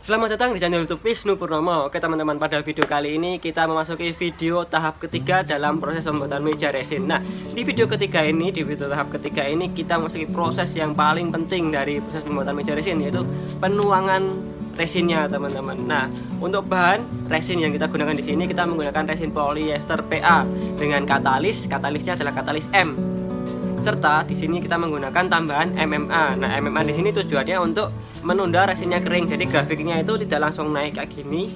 Selamat datang di channel YouTube Wisnu Purnomo. Oke teman-teman, pada video kali ini kita memasuki video tahap ketiga dalam proses pembuatan meja resin. Nah, di video tahap ketiga ini kita memasuki proses yang paling penting dari proses pembuatan meja resin, yaitu penuangan resinnya teman-teman. Nah, untuk bahan resin yang kita gunakan di sini, kita menggunakan resin polyester PA dengan katalisnya adalah katalis M. Serta di sini kita menggunakan tambahan MMA. Nah, MMA di sini tujuannya untuk menunda resinnya kering. Jadi grafiknya itu tidak langsung naik kayak gini.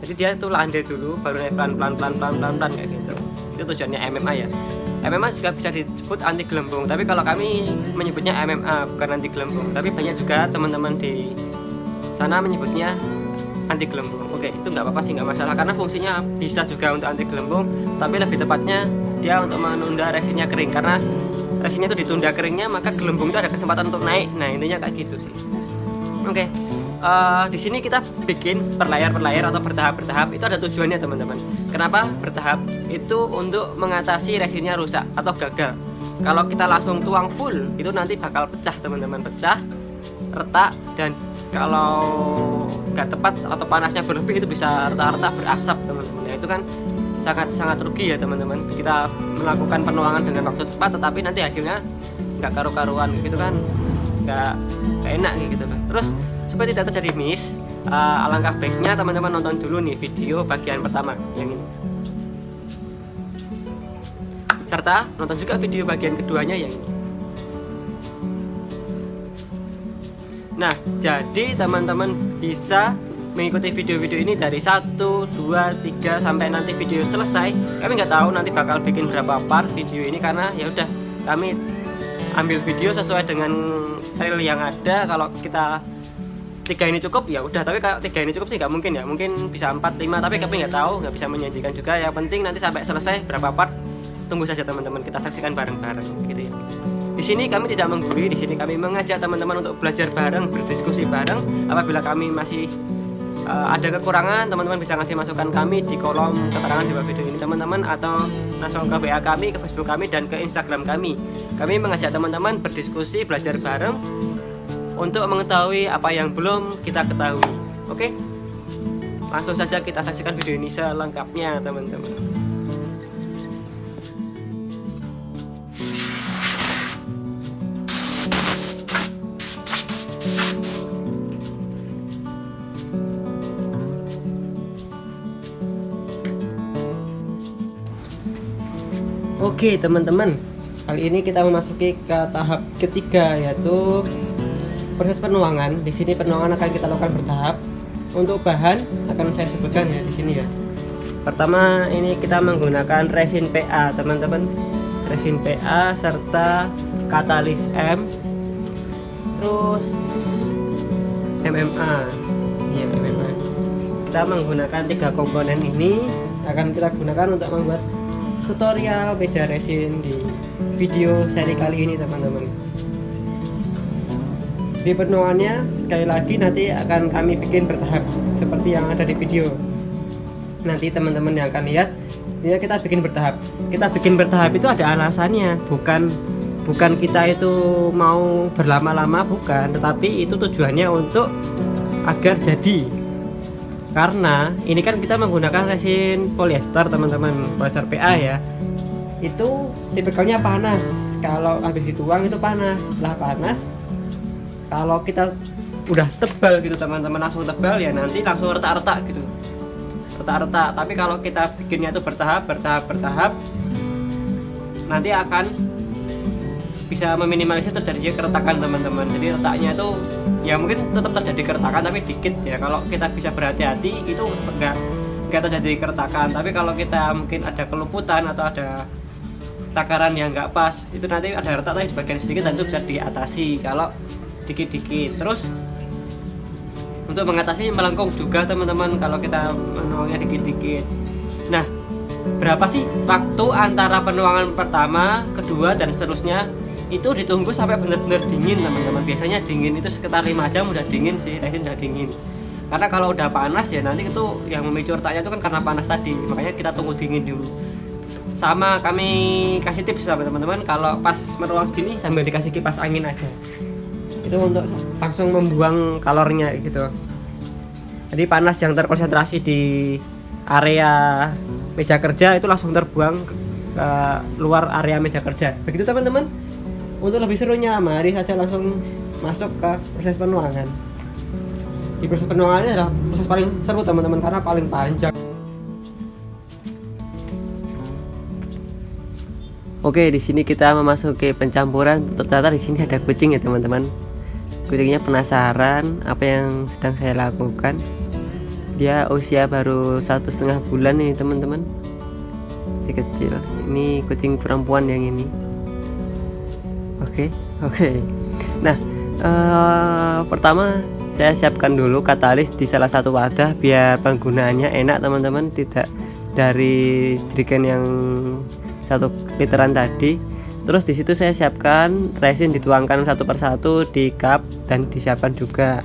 Jadi dia itu landai dulu, baru naik pelan-pelan kayak gitu. Itu tujuannya MMA ya. MMA juga bisa disebut anti gelembung, tapi kalau kami menyebutnya MMA bukan anti gelembung. Tapi banyak juga teman-teman di sana menyebutnya anti gelembung. Oke, itu nggak apa-apa sih, nggak masalah, karena fungsinya bisa juga untuk anti gelembung, tapi lebih tepatnya dia untuk menunda resinnya kering. Karena resinnya itu ditunda keringnya, maka gelembung itu ada kesempatan untuk naik. Nah, intinya kayak gitu sih. Oke, di sini kita bikin perlayar atau bertahap. Itu ada tujuannya teman-teman. Kenapa bertahap? Itu untuk mengatasi resinnya rusak atau gagal. Kalau kita langsung tuang full, itu nanti bakal pecah teman-teman, pecah, retak, dan kalau nggak tepat atau panasnya berlebih itu bisa retak-retak berasap teman-teman. Nah, itu kan sangat rugi ya teman-teman. Kita melakukan penuangan dengan waktu cepat, tetapi nanti hasilnya nggak karu-karuan gitu kan, nggak enak gitu kan. Terus supaya tidak terjadi miss, alangkah baiknya teman-teman nonton dulu nih video bagian pertama yang ini, serta nonton juga video bagian keduanya yang ini. Nah, jadi teman-teman bisa mengikuti video-video ini dari 1, 2, 3 sampai nanti video selesai. Kami nggak tahu nanti bakal bikin berapa part video ini, karena ya udah kami ambil video sesuai dengan reel yang ada. Kalau kita 3 ini cukup ya udah, tapi kalau 3 ini cukup sih nggak mungkin ya, mungkin bisa 4, 5, tapi kami nggak tahu, nggak bisa menjanjikan juga. Yang penting nanti sampai selesai berapa part, tunggu saja teman-teman, kita saksikan bareng-bareng gitu ya. Di sini kami tidak menggurui, di sini kami mengajak teman-teman untuk belajar bareng, berdiskusi bareng. Apabila kami masih ada kekurangan, teman-teman bisa ngasih masukan kami di kolom keterangan di bawah video ini teman-teman, atau langsung ke WA kami, ke Facebook kami, dan ke Instagram kami. Kami mengajak teman-teman berdiskusi, belajar bareng untuk mengetahui apa yang belum kita ketahui. Oke? Langsung saja kita saksikan video ini selengkapnya teman-teman. Oke teman-teman, kali ini kita memasuki ke tahap ketiga, yaitu proses penuangan. Di sini penuangan akan kita lakukan bertahap. Untuk bahan akan saya sebutkan ya di sini ya. Pertama ini kita menggunakan resin PA teman-teman, resin PA serta katalis M, terus MMA. Ya, MMA. Kita menggunakan 3 komponen ini, akan kita gunakan untuk membuat tutorial meja resin di video seri kali ini teman-teman. Di penuangannya sekali lagi nanti akan kami bikin bertahap seperti yang ada di video. Nanti teman-teman yang akan lihat, ya kita bikin bertahap. Kita bikin bertahap itu ada alasannya, bukan kita itu mau berlama-lama, bukan, tetapi itu tujuannya untuk agar jadi. Karena ini kan kita menggunakan resin polyester teman-teman, polyester PA ya. Itu tipikalnya panas. Kalau habis dituang itu panas. Setelah panas, kalau kita udah tebal gitu teman-teman, langsung tebal ya nanti langsung retak-retak gitu. Retak-retak. Tapi kalau kita bikinnya itu bertahap, nanti akan bisa meminimalisir terjadi keretakan teman-teman. Jadi retaknya itu ya mungkin tetap terjadi keretakan tapi dikit ya. Kalau kita bisa berhati-hati itu enggak terjadi keretakan. Tapi kalau kita mungkin ada keluputan atau ada takaran yang enggak pas, itu nanti ada retak di bagian sedikit dan itu bisa diatasi kalau dikit-dikit. Terus untuk mengatasi melengkung juga teman-teman kalau kita menuangnya dikit-dikit. Nah, berapa sih waktu antara penuangan pertama, kedua, dan seterusnya? Itu ditunggu sampai benar-benar dingin teman-teman. Biasanya dingin itu sekitar 5 jam udah dingin sih, resin udah dingin. Karena kalau udah panas ya nanti itu yang memicu retaknya itu kan karena panas tadi. Makanya kita tunggu dingin dulu. Sama kami kasih tips sama teman-teman, kalau pas menuang gini sambil dikasih kipas angin aja. Itu untuk langsung membuang kalornya gitu. Jadi panas yang terkonsentrasi di area meja kerja itu langsung terbuang ke luar area meja kerja. Begitu teman-teman. Untuk lebih serunya, mari saja langsung masuk ke proses penuangan. Di proses penuangan ini adalah proses paling seru teman-teman, karena paling panjang. Oke, di sini kita memasuki pencampuran. Ternyata di sini ada kucing ya teman-teman. Kucingnya penasaran apa yang sedang saya lakukan. Dia usia baru 1,5 bulan nih teman-teman, si kecil. Ini kucing perempuan yang ini. Oke. Nah, pertama saya siapkan dulu katalis di salah satu wadah biar penggunaannya enak teman-teman, tidak dari jerigen yang 1 literan tadi. Terus di situ saya siapkan resin, dituangkan satu persatu di cup dan disiapkan juga.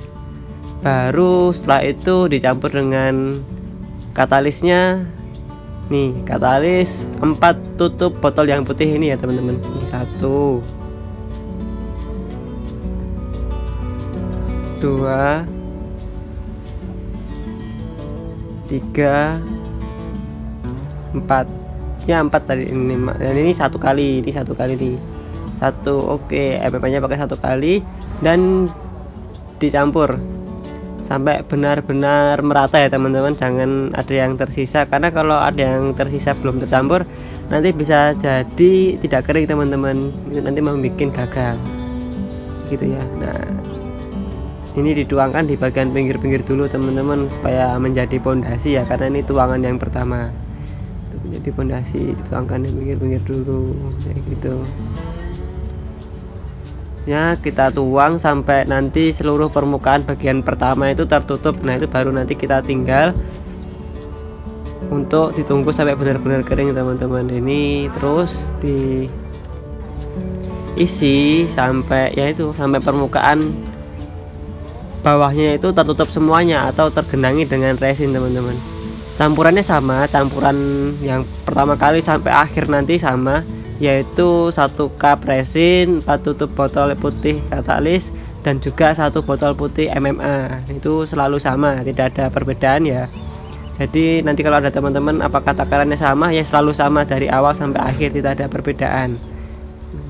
Baru setelah itu dicampur dengan katalisnya. Nih, katalis 4 tutup botol yang putih ini ya teman-teman. Ini 1, 2, 3, 4. Ya 4 tadi ini, dan ini 1 kali, ini 1 kali nih. 1, oke, EPP-nya pakai 1 kali dan dicampur sampai benar-benar merata ya teman-teman. Jangan ada yang tersisa, karena kalau ada yang tersisa belum tercampur nanti bisa jadi tidak kering teman-teman. Nanti membuat gagal gitu ya. Nah, ini dituangkan di bagian pinggir-pinggir dulu teman-teman, supaya menjadi pondasi ya, karena ini tuangan yang pertama. Jadi pondasi dituangkan di pinggir-pinggir dulu kayak gitu ya. Kita tuang sampai nanti seluruh permukaan bagian pertama itu tertutup. Nah, itu baru nanti kita tinggal untuk ditunggu sampai benar-benar kering teman-teman. Ini terus diisi sampai yaitu sampai permukaan bawahnya itu tertutup semuanya atau tergenangi dengan resin teman-teman. Campurannya sama, campuran yang pertama kali sampai akhir nanti sama, yaitu 1 cup resin, 4 tutup botol putih katalis, dan juga 1 botol putih MMA. Itu selalu sama, tidak ada perbedaan ya. Jadi nanti kalau ada teman-teman apakah takarannya sama, ya selalu sama dari awal sampai akhir, tidak ada perbedaan.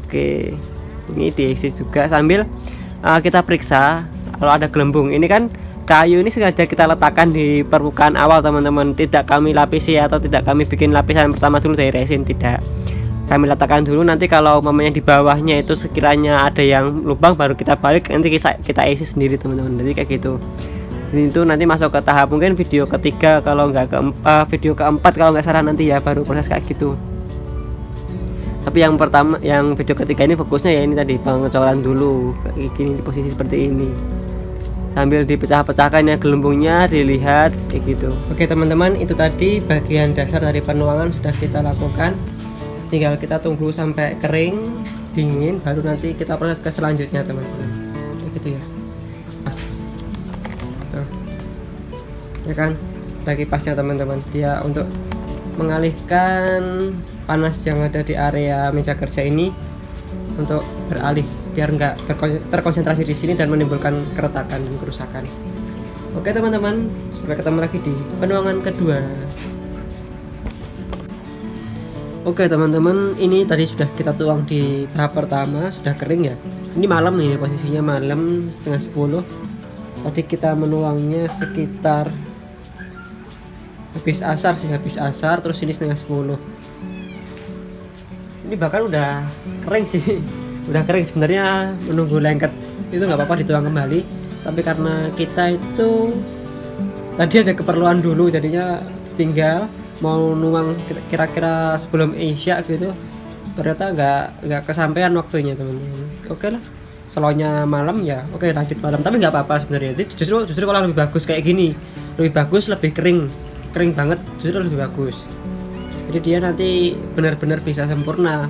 Oke, ini diisi juga sambil kita periksa kalau ada gelembung. Ini kan kayu ini sengaja kita letakkan di permukaan awal teman-teman, tidak kami lapisi atau tidak kami bikin lapisan pertama dulu dari resin, tidak. Kami letakkan dulu, nanti kalau umpamanya di bawahnya itu sekiranya ada yang lubang baru kita balik, nanti kita isi sendiri teman-teman. Jadi kayak gitu. Ini itu nanti masuk ke tahap mungkin video ketiga kalau nggak video keempat kalau nggak salah nanti ya, baru proses kayak gitu. Tapi yang pertama, yang video ketiga ini fokusnya ya ini tadi, pengecoran dulu kayak gini di posisi seperti ini, sambil dipecah-pecahkan ya gelembungnya, dilihat kayak gitu. Oke teman-teman, itu tadi bagian dasar dari penuangan sudah kita lakukan. Tinggal kita tunggu sampai kering, dingin, baru nanti kita proses ke selanjutnya teman-teman. Kayak gitu ya. Pas. Tuh. Ya kan? Bagi pasnya teman-teman, dia untuk mengalihkan panas yang ada di area meja kerja ini untuk beralih biar nggak terkonsentrasi di sini dan menimbulkan keretakan dan kerusakan. Oke teman-teman, sampai ketemu lagi di penuangan kedua. Oke teman-teman, ini tadi sudah kita tuang di tahap pertama, sudah kering ya. Ini malam nih, posisinya malam 9:30. Tadi kita menuangnya sekitar habis asar sih, terus ini 9:30. Ini bahkan udah kering sih. Udah kering sebenarnya, menunggu lengket itu nggak apa-apa dituang kembali, tapi karena kita itu tadi ada keperluan dulu, jadinya tinggal mau nuang kira-kira sebelum Isya gitu, ternyata nggak kesampaian waktunya teman-teman. Oke lah, slow-nya malam ya, oke lanjut malam, tapi nggak apa-apa sebenarnya. Jadi justru kalau lebih bagus kayak gini, lebih bagus, lebih kering banget, justru lebih bagus. Jadi dia nanti benar-benar bisa sempurna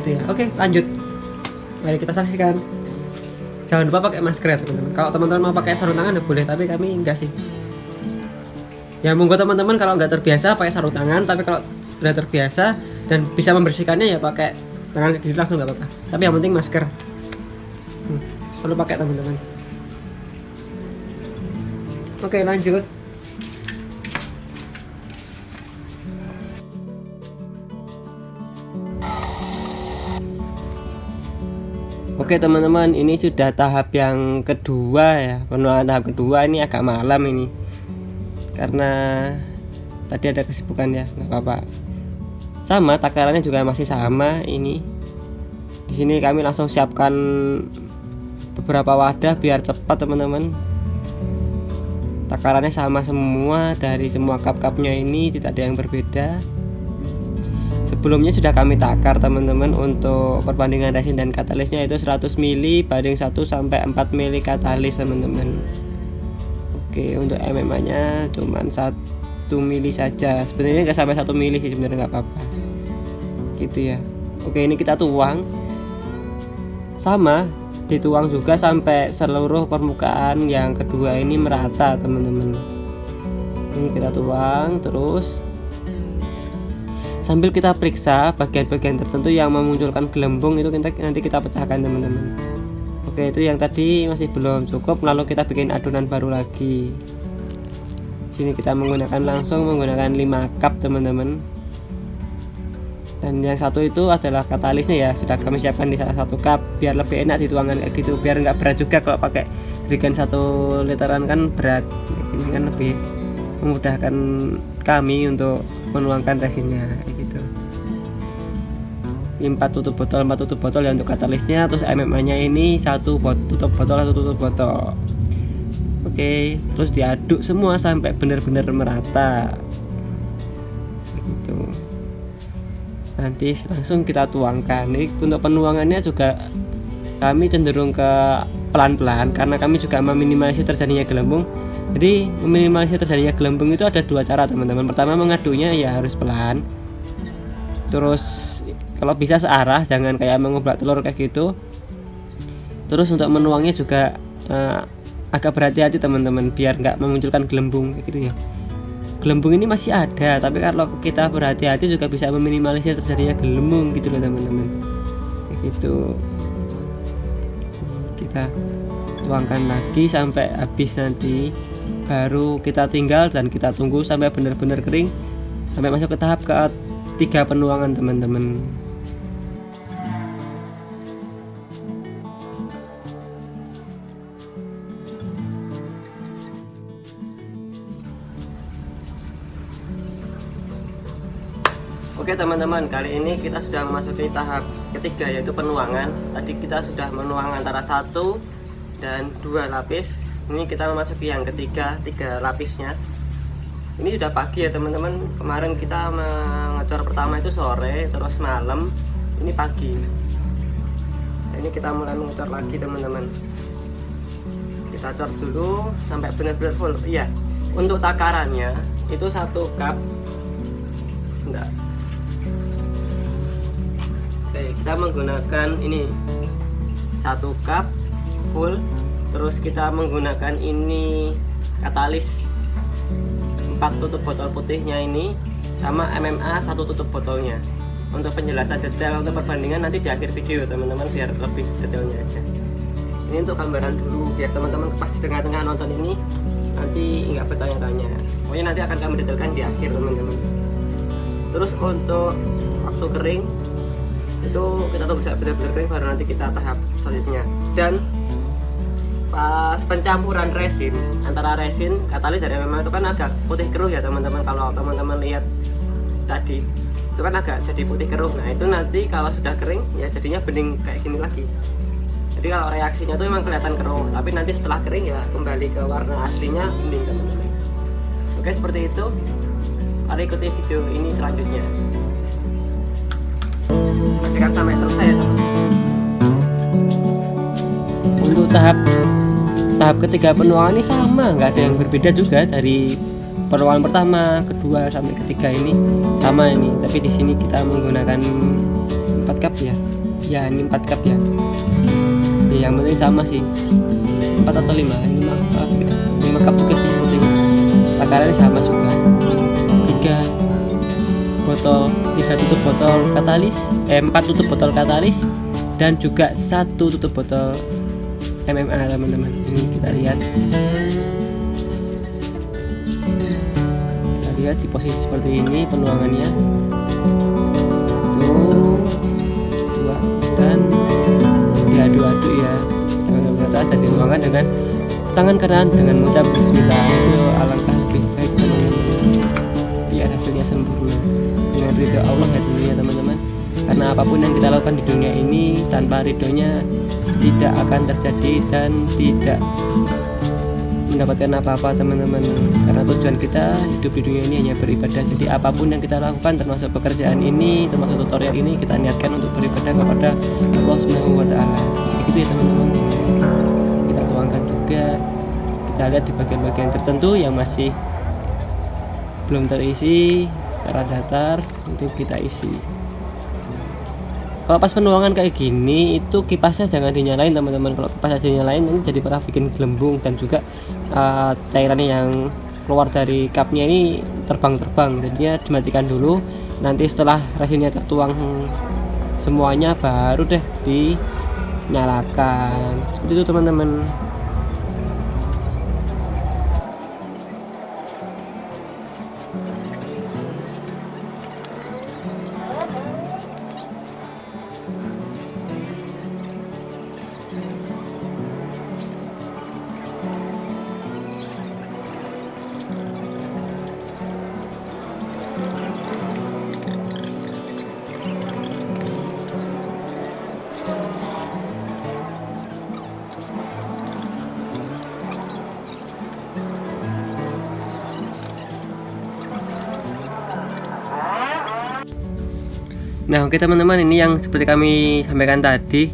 gitu ya. Oke lanjut, mari kita saksikan. Jangan lupa pakai masker ya teman-teman. Kalau teman-teman mau pakai sarung tangan ya boleh, tapi kami enggak sih. Ya monggo teman-teman, kalau nggak terbiasa pakai sarung tangan, tapi kalau sudah terbiasa dan bisa membersihkannya ya pakai tangan kiri langsung nggak apa-apa. Tapi yang penting masker. Selalu pakai teman-teman. Oke, lanjut. Oke teman-teman, ini sudah tahap yang kedua ya, penuangan tahap kedua. Ini agak malam ini karena tadi ada kesibukan ya, nggak apa-apa. Sama takarannya juga masih sama ini. Di sini kami langsung siapkan beberapa wadah biar cepat teman-teman. Takarannya sama semua dari semua cup-cupnya ini, tidak ada yang berbeda. Sebelumnya sudah kami takar teman-teman untuk perbandingan resin dan katalisnya itu 100 mili banding 1 sampai 4 mili katalis teman-teman. Oke, untuk MMA nya cuman 1 mili saja. Sebenarnya nggak sampai 1 mili sih, sebenarnya nggak apa-apa gitu ya. Oke, ini kita tuang sama, dituang juga sampai seluruh permukaan yang kedua ini merata teman-teman. Ini kita tuang terus sambil kita periksa bagian-bagian tertentu yang memunculkan gelembung, itu nanti kita pecahkan teman-teman. Oke, itu yang tadi masih belum cukup, lalu kita bikin adonan baru lagi. Sini kita langsung menggunakan 5 cup teman-teman. Dan yang satu itu adalah katalisnya ya, sudah kami siapkan di salah satu cup biar lebih enak dituangkan kayak gitu, biar nggak berat juga. Kalau pakai jerigen 1 literan kan berat, ini kan lebih memudahkan kami untuk menuangkan resinnya kayak gitu. 4 tutup botol ya untuk katalisnya, terus MMA nya ini 1 tutup botol. Oke, terus diaduk semua sampai benar-benar merata begitu. Nanti langsung kita tuangkan. Ini untuk penuangannya juga kami cenderung ke pelan-pelan karena kami juga meminimalisir terjadinya gelembung. Jadi meminimalisir terjadinya gelembung itu ada 2 cara teman-teman. Pertama, mengaduknya ya harus pelan. Terus kalau bisa searah, jangan kayak mengoblak telur kayak gitu. Terus untuk menuangnya juga agak berhati-hati teman-teman biar nggak memunculkan gelembung kayak gitu ya. Gelembung ini masih ada, tapi kalau kita berhati-hati juga bisa meminimalisir terjadinya gelembung gitu loh teman-teman. Kayak gitu. Kita tuangkan lagi sampai habis, nanti baru kita tinggal dan kita tunggu sampai benar-benar kering, sampai masuk ke tahap ketiga penuangan teman-teman. Oke teman-teman, kali ini kita sudah memasuki tahap ketiga yaitu penuangan. Tadi kita sudah menuang antara 1 dan 2 lapis. Ini kita memasuki yang ketiga, 3 lapisnya. Ini sudah pagi ya teman-teman. Kemarin kita mengecor pertama itu sore, terus malam. Ini pagi. Nah, ini kita mulai mengecor lagi teman-teman. Kita cor dulu sampai benar-benar full. Iya, untuk takarannya itu 1 cup. Sebentar. Oke, kita menggunakan ini 1 cup full. Terus kita menggunakan ini katalis 4 tutup botol putihnya ini, sama MMA 1 tutup botolnya. Untuk penjelasan detail untuk perbandingan nanti di akhir video teman-teman, biar lebih detailnya aja. Ini untuk gambaran dulu biar teman-teman pas di tengah-tengah nonton ini nanti nggak bertanya-tanya. Pokoknya nanti akan kami detailkan di akhir teman-teman. Terus untuk waktu kering itu kita tunggu sampai benar-benar kering, baru nanti kita tahap selanjutnya. Dan pas pencampuran resin antara resin katalis dan MMA itu kan agak putih keruh ya teman-teman. Kalau teman-teman lihat tadi itu kan agak jadi putih keruh. Nah itu nanti kalau sudah kering ya jadinya bening kayak gini lagi. Jadi kalau reaksinya tuh memang kelihatan keruh, tapi nanti setelah kering ya kembali ke warna aslinya bening teman-teman. Oke, seperti itu. Mari ikuti video ini selanjutnya. Saksikan sampai selesai ya teman-teman. Untuk tahap ketiga penuangan ini sama, nggak ada yang berbeda juga dari penuangan pertama, kedua sampai ketiga ini sama ini. Tapi di sini kita menggunakan 4 cup ya. Ya ini 4 cup ya. Ya, yang penting sama sih. 4 atau 5? 5 cup juga sih penting. Takarannya sama juga. 3 botol, 3 tutup botol katalis, 4 tutup botol katalis dan juga 1 tutup botol MMA teman-teman. Ini kita lihat lihat di posisi seperti ini penuangannya tuh dua, dan diadu-adu ya benar-benar ada dituangkan dengan tangan kanan dengan mengucap bismillah. Itu alangkah lebih baik teman-teman, biar hasilnya sempurna dengan ridho Allah ya tentunya teman-teman, karena apapun yang kita lakukan di dunia ini tanpa ridhonya tidak akan terjadi dan tidak mendapatkan apa-apa teman-teman, karena tujuan kita hidup di dunia ini hanya beribadah. Jadi apapun yang kita lakukan termasuk pekerjaan ini, termasuk tutorial ini, kita niatkan untuk beribadah kepada Allah Subhanahu wa Ta'ala. Begitu ya teman-teman, kita tuangkan juga. Kita lihat di bagian-bagian tertentu yang masih belum terisi secara datar, itu kita isi. Kalau pas penuangan kayak gini itu kipasnya jangan dinyalain teman-teman. Kalau kipasnya dinyalain ini jadi malah bikin gelembung, dan juga cairannya yang keluar dari cupnya ini terbang-terbang. Jadinya dimatikan dulu, nanti setelah resinnya tertuang semuanya baru deh dinyalakan. Seperti itu teman-teman. Nah oke teman-teman, ini yang seperti kami sampaikan tadi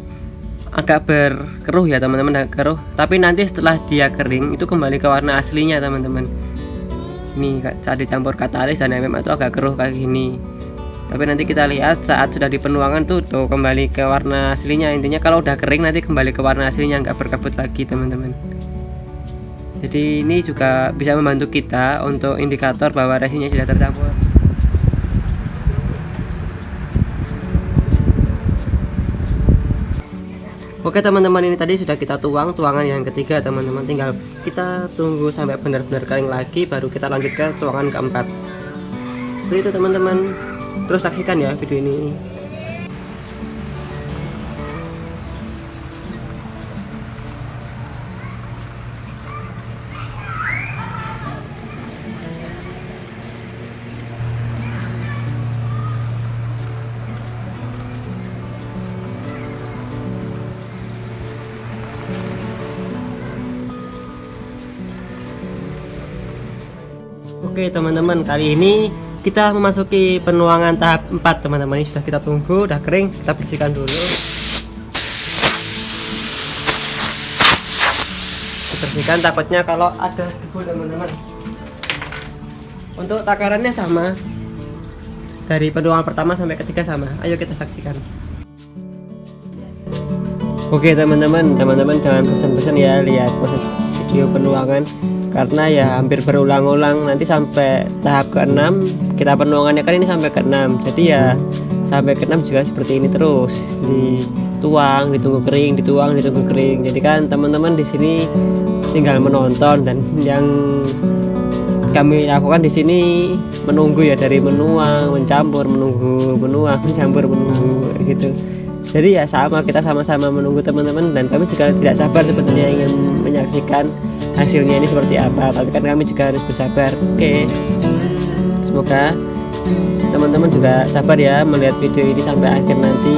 agak berkeruh ya teman-teman, agak keruh, tapi nanti setelah dia kering itu kembali ke warna aslinya teman-teman. Ini saat dicampur katalis dan MMA itu agak keruh kayak gini, tapi nanti kita lihat saat sudah di penuangan tuh kembali ke warna aslinya. Intinya kalau udah kering nanti kembali ke warna aslinya, nggak berkabut lagi teman-teman. Jadi ini juga bisa membantu kita untuk indikator bahwa resinnya sudah tercampur. Oke teman-teman, ini tadi sudah kita tuangan yang ketiga teman-teman, tinggal kita tunggu sampai benar-benar kering lagi baru kita lanjut ke tuangan keempat. Seperti itu teman-teman, terus saksikan ya video ini. Oke teman-teman, kali ini kita memasuki penuangan tahap 4 teman-teman. Ini sudah kita tunggu, udah kering, kita bersihkan dulu. Bersihkan, takutnya kalau ada debu teman-teman. Untuk takarannya sama, dari penuangan pertama sampai ketiga sama. Ayo kita saksikan. Oke teman-teman jangan bosan-bosan ya lihat proses video penuangan, karena ya hampir berulang-ulang. Nanti sampai tahap ke-6 kita penuangannya kan ini sampai ke-6, jadi ya sampai ke-6 juga seperti ini terus, dituang, ditunggu kering, dituang, ditunggu kering. Jadi kan teman-teman di sini tinggal menonton, dan yang kami lakukan di sini menunggu ya, dari menuang, mencampur, menunggu, menuang, mencampur, menunggu gitu. Jadi ya sama, kita sama-sama menunggu teman-teman, dan kami juga tidak sabar sebetulnya ingin menyaksikan hasilnya ini seperti apa, tapi kan kami juga harus bersabar. Oke, semoga teman-teman juga sabar ya melihat video ini sampai akhir nanti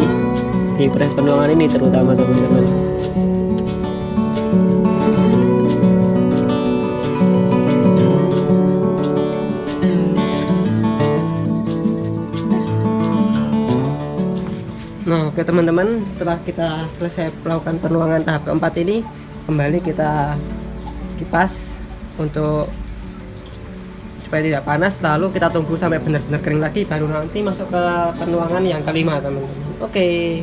di proses penuangan ini, terutama teman-teman. Nah oke teman-teman, setelah kita selesai melakukan penuangan tahap keempat ini, kembali kita kipas untuk supaya tidak panas, lalu kita tunggu sampai benar-benar kering lagi baru nanti masuk ke penuangan yang kelima teman-teman. Oke.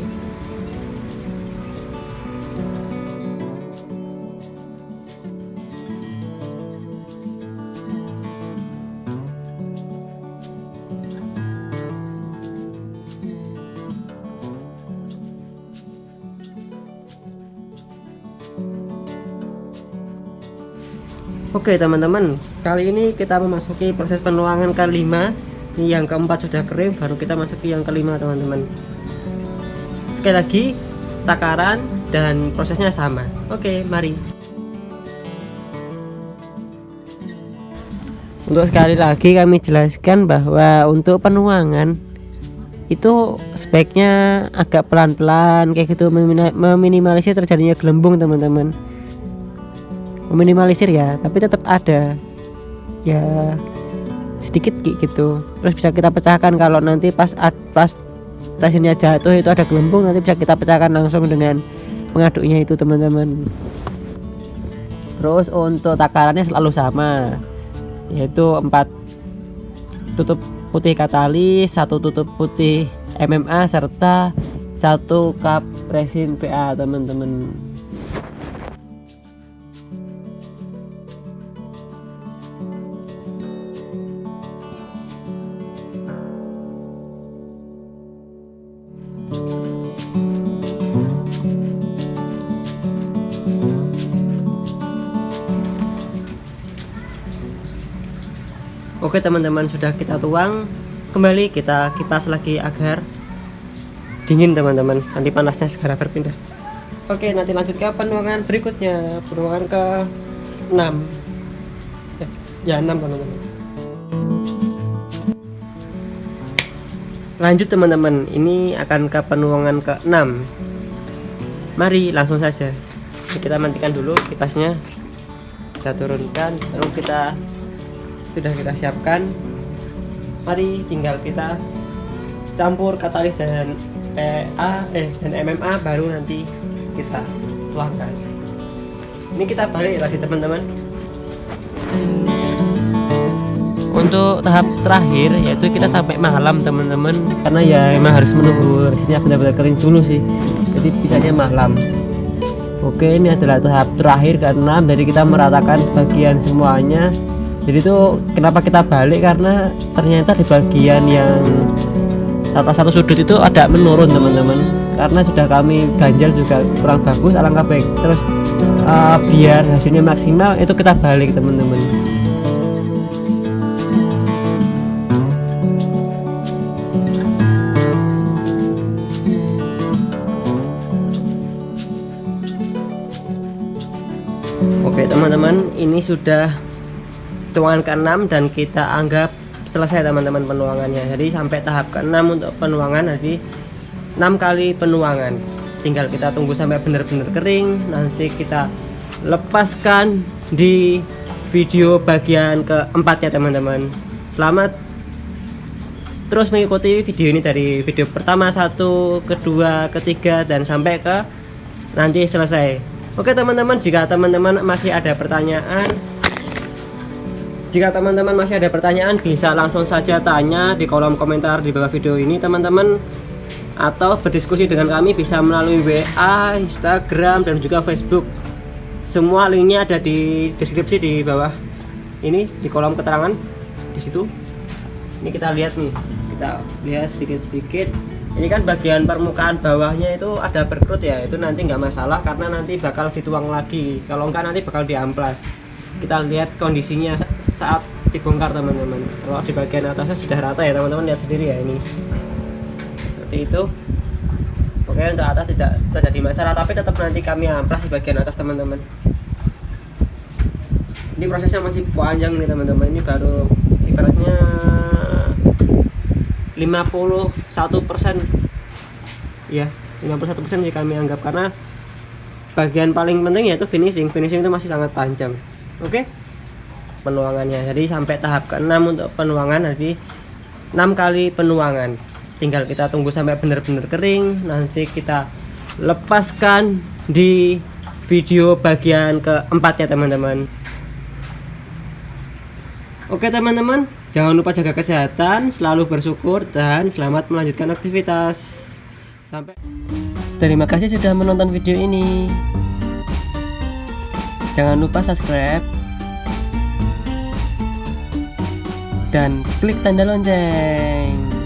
Oke teman-teman, kali ini kita memasuki proses penuangan kelima. Ini yang keempat sudah kering, baru kita masuki yang kelima teman-teman. Sekali lagi, takaran dan prosesnya sama. Oke, mari. Untuk sekali lagi kami jelaskan bahwa untuk penuangan itu speknya agak pelan-pelan kayak gitu, meminimalisir terjadinya gelembung teman-teman. Meminimalisir ya, tapi tetap ada ya sedikit gitu. Terus bisa kita pecahkan kalau nanti pas resinnya jatuh itu ada gelembung, nanti bisa kita pecahkan langsung dengan pengaduknya itu teman-teman. Terus untuk takarannya selalu sama, yaitu 4 tutup putih katalis, 1 tutup putih MMA serta 1 cup resin PA teman-teman. Oke teman-teman, sudah kita tuang, kembali kita kipas lagi agar dingin teman-teman, nanti panasnya segera berpindah. Oke, nanti lanjut ke penuangan berikutnya, penuangan ke 6 ya 6 teman-teman. Lanjut teman-teman, ini akan ke penuangan ke 6. Mari langsung saja. Kita matikan dulu kipasnya, kita turunkan, lalu kita sudah kita siapkan. Mari tinggal kita campur katalis dan PA dan MMA, baru nanti kita tuangkan. Ini kita balik lagi teman-teman. Untuk tahap terakhir yaitu kita sampai malam teman-teman, karena ya emang harus menunggu resinnya benar-benar kering dulu sih, jadi bisanya malam. Oke, ini adalah tahap terakhir ke-6, jadi kita meratakan bagian semuanya. Jadi itu kenapa kita balik, karena ternyata di bagian yang salah satu sudut itu ada menurun teman-teman, karena sudah kami ganjal juga kurang bagus, alangkah baik. Terus biar hasilnya maksimal itu kita balik teman-teman. Oke teman-teman, ini sudah tuangan ke-6 dan kita anggap selesai teman-teman penuangannya. Jadi sampai tahap ke-6 untuk penuangan, nanti 6 kali penuangan. Tinggal kita tunggu sampai benar-benar kering, nanti kita lepaskan di video bagian keempat ya teman-teman. Selamat terus mengikuti video ini dari video pertama, 1, kedua, ketiga, dan sampai ke nanti selesai. Oke teman-teman, jika teman-teman masih ada pertanyaan bisa langsung saja tanya di kolom komentar di bawah video ini teman-teman, atau berdiskusi dengan kami bisa melalui WA, Instagram, dan juga Facebook. Semua linknya ada di deskripsi di bawah ini, di kolom keterangan di situ. Ini kita lihat nih, kita lihat sedikit-sedikit. Ini kan bagian permukaan bawahnya itu ada berkerut ya, itu nanti nggak masalah karena nanti bakal dituang lagi, kalau enggak nanti bakal diamplas. Kita lihat kondisinya saat dibongkar teman-teman. Kalau di bagian atasnya sudah rata ya teman-teman, lihat sendiri ya, ini seperti itu. Oke, untuk atas tidak terjadi masalah, tapi tetap nanti kami amplas di bagian atas teman-teman. Ini prosesnya masih panjang nih teman-teman, ini baru ibaratnya 51% ya, 51% sih kami anggap, karena bagian paling penting yaitu finishing itu masih sangat panjang. Oke, penuangannya jadi sampai tahap ke-6 untuk penuangan, nanti 6 kali penuangan. Tinggal kita tunggu sampai benar-benar kering, nanti kita lepaskan di video bagian keempat ya teman-teman. Oke teman-teman, jangan lupa jaga kesehatan, selalu bersyukur, dan selamat melanjutkan aktivitas. Terima kasih sudah menonton video ini. Jangan lupa subscribe dan klik tanda lonceng.